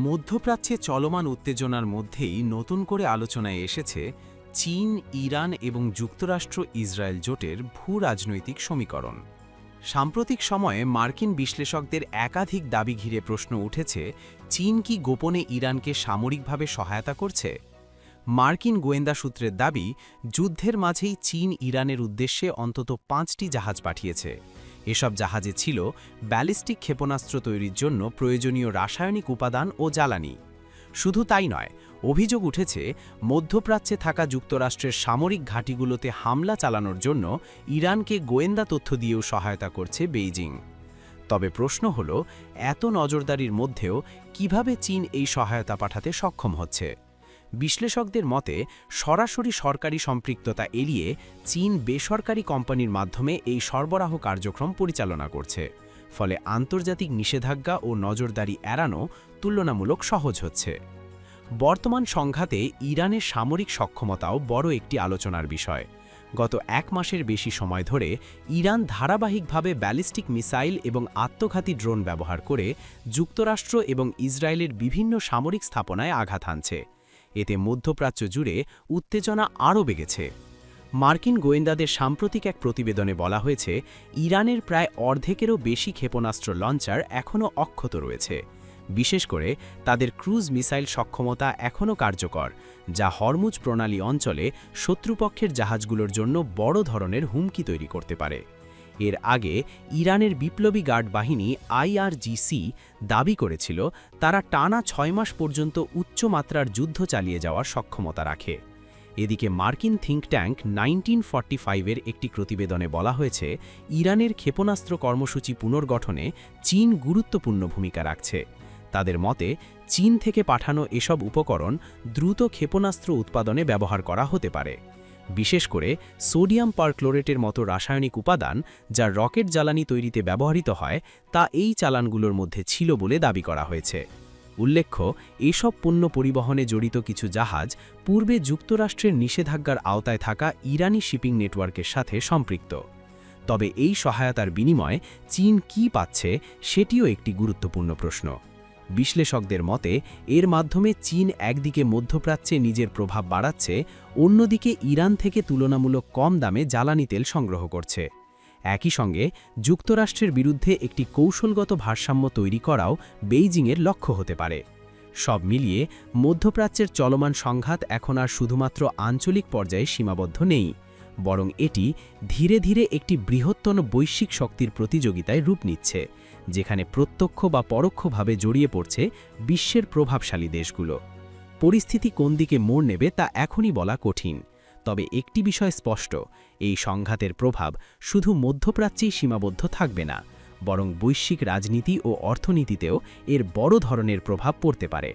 মধ্যপ্রাচ্যে চলমান উত্তেজনার মধ্যেই নতুন করে আলোচনায় এসেছে চীন, ইরান এবং যুক্তরাষ্ট্র ইসরায়েল জোটের ভূ-রাজনৈতিক সমীকরণ। সাম্প্রতিক সময়ে মার্কিন বিশ্লেষকদের একাধিক দাবি ঘিরে প্রশ্ন উঠেছে, চীন কি গোপনে ইরানকে সামরিকভাবে সহায়তা করছে? মার্কিন গোয়েন্দা সূত্রের দাবি, যুদ্ধের মাঝেই চীন ইরানের উদ্দেশ্যে অন্তত ৫টি জাহাজ পাঠিয়েছে। এসব জাহাজে ছিল ব্যালিস্টিক ক্ষেপণাস্ত্র তৈরির জন্য প্রয়োজনীয় রাসায়নিক উপাদান ও জ্বালানি। শুধু তাই নয়, অভিযোগ উঠেছে মধ্যপ্রাচ্যে থাকা যুক্তরাষ্ট্রের সামরিক ঘাঁটিগুলোতে হামলা চালানোর জন্য ইরানকে গোয়েন্দা তথ্য দিয়েও সহায়তা করছে বেইজিং। তবে প্রশ্ন হল, এত নজরদারির মধ্যেও কিভাবে চীন এই সহায়তা পাঠাতে সক্ষম হচ্ছে? বিশ্লেষকদের মতে, সরাসরি সরকারি সম্পৃক্ততা এড়িয়ে চীন বেসরকারি কোম্পানির মাধ্যমে এই সরবরাহ কার্যক্রম পরিচালনা করছে। ফলে আন্তর্জাতিক নিষেধাজ্ঞা ও নজরদারি এড়ানো তুলনামূলক সহজ হচ্ছে। বর্তমান সংঘাতে ইরানের সামরিক সক্ষমতাও বড় একটি আলোচনার বিষয়। গত ১ মাসের বেশি সময় ধরে ইরান ধারাবাহিকভাবে ব্যালিস্টিক মিসাইল এবং আত্মঘাতী ড্রোন ব্যবহার করে যুক্তরাষ্ট্র এবং ইসরায়েলের বিভিন্ন সামরিক স্থাপনায় আঘাত হানছে। এতে মধ্যপ্রাচ্য জুড়ে উত্তেজনা আরও বেড়েছে। মার্কিন গোয়েন্দাদের সাম্প্রতিক এক প্রতিবেদনে বলা হয়েছে, ইরানের প্রায় অর্ধেকেরও বেশি ক্ষেপণাস্ত্র লঞ্চার এখনও অক্ষত রয়েছে। বিশেষ করে তাদের ক্রুজ মিসাইল সক্ষমতা এখনও কার্যকর, যা হরমুজ প্রণালী অঞ্চলে শত্রুপক্ষের জাহাজগুলোর জন্য বড় ধরনের হুমকি তৈরি করতে পারে। এর আগে ইরানের বিপ্লবী গার্ড বাহিনী IRGC দাবি করেছিল, তারা টানা ৬ মাস পর্যন্ত উচ্চমাত্রার যুদ্ধ চালিয়ে যাওয়ার সক্ষমতা রাখে। এদিকে মার্কিন থিঙ্ক ট্যাঙ্ক 1945-এর একটি প্রতিবেদনে বলা হয়েছে, ইরানের ক্ষেপণাস্ত্র কর্মসূচি পুনর্গঠনে চীন গুরুত্বপূর্ণ ভূমিকা রাখছে। তাদের মতে, চীন থেকে পাঠানো এসব উপকরণ দ্রুত ক্ষেপণাস্ত্র উৎপাদনে ব্যবহার করা হতে পারে। বিশেষ করে সোডিয়াম পারক্লোরেটের মতো রাসায়নিক উপাদান, যা রকেট জ্বালানি তৈরিতে ব্যবহৃত হয়, তা এই চালানগুলোর মধ্যে ছিল বলে দাবি করা হয়েছে। উল্লেখ্য, এসব পণ্য পরিবহনে জড়িত কিছু জাহাজ পূর্বে যুক্তরাষ্ট্রের নিষেধাজ্ঞার আওতায় থাকা ইরানি শিপিং নেটওয়ার্কের সাথে সম্পৃক্ত। তবে এই সহায়তার বিনিময়ে চীন কী পাচ্ছে, সেটিও একটি গুরুত্বপূর্ণ প্রশ্ন। বিশ্লেষকদের মতে, এর মাধ্যমে চীন একদিকে মধ্যপ্রাচ্যে নিজের প্রভাব বাড়াচ্ছে, অন্যদিকে ইরান থেকে তুলনামূলক কম দামে জ্বালানি তেল সংগ্রহ করছে। একই সঙ্গে যুক্তরাষ্ট্রের বিরুদ্ধে একটি কৌশলগত ভারসাম্য তৈরি করাও বেইজিংয়ের লক্ষ্য হতে পারে। সব মিলিয়ে মধ্যপ্রাচ্যের চলমান সংঘাত এখন আর শুধুমাত্র আঞ্চলিক পর্যায়ে সীমাবদ্ধ নেই, বরং এটি ধীরে ধীরে একটি বৃহত্তর বৈশ্বিক শক্তির প্রতিযোগিতায় রূপ নিচ্ছে, যেখানে প্রত্যক্ষ বা পরোক্ষভাবে জড়িয়ে পড়ছে বিশ্বের প্রভাবশালী দেশগুলো। পরিস্থিতি কোন দিকে মোড় নেবে তা এখনই বলা কঠিন। তবে একটি বিষয় স্পষ্ট, এই সংঘাতের প্রভাব শুধু মধ্যপ্রাচ্যেই সীমাবদ্ধ থাকবে না, বরং বৈশ্বিক রাজনীতি ও অর্থনীতিতেও এর বড় ধরনের প্রভাব পড়তে পারে।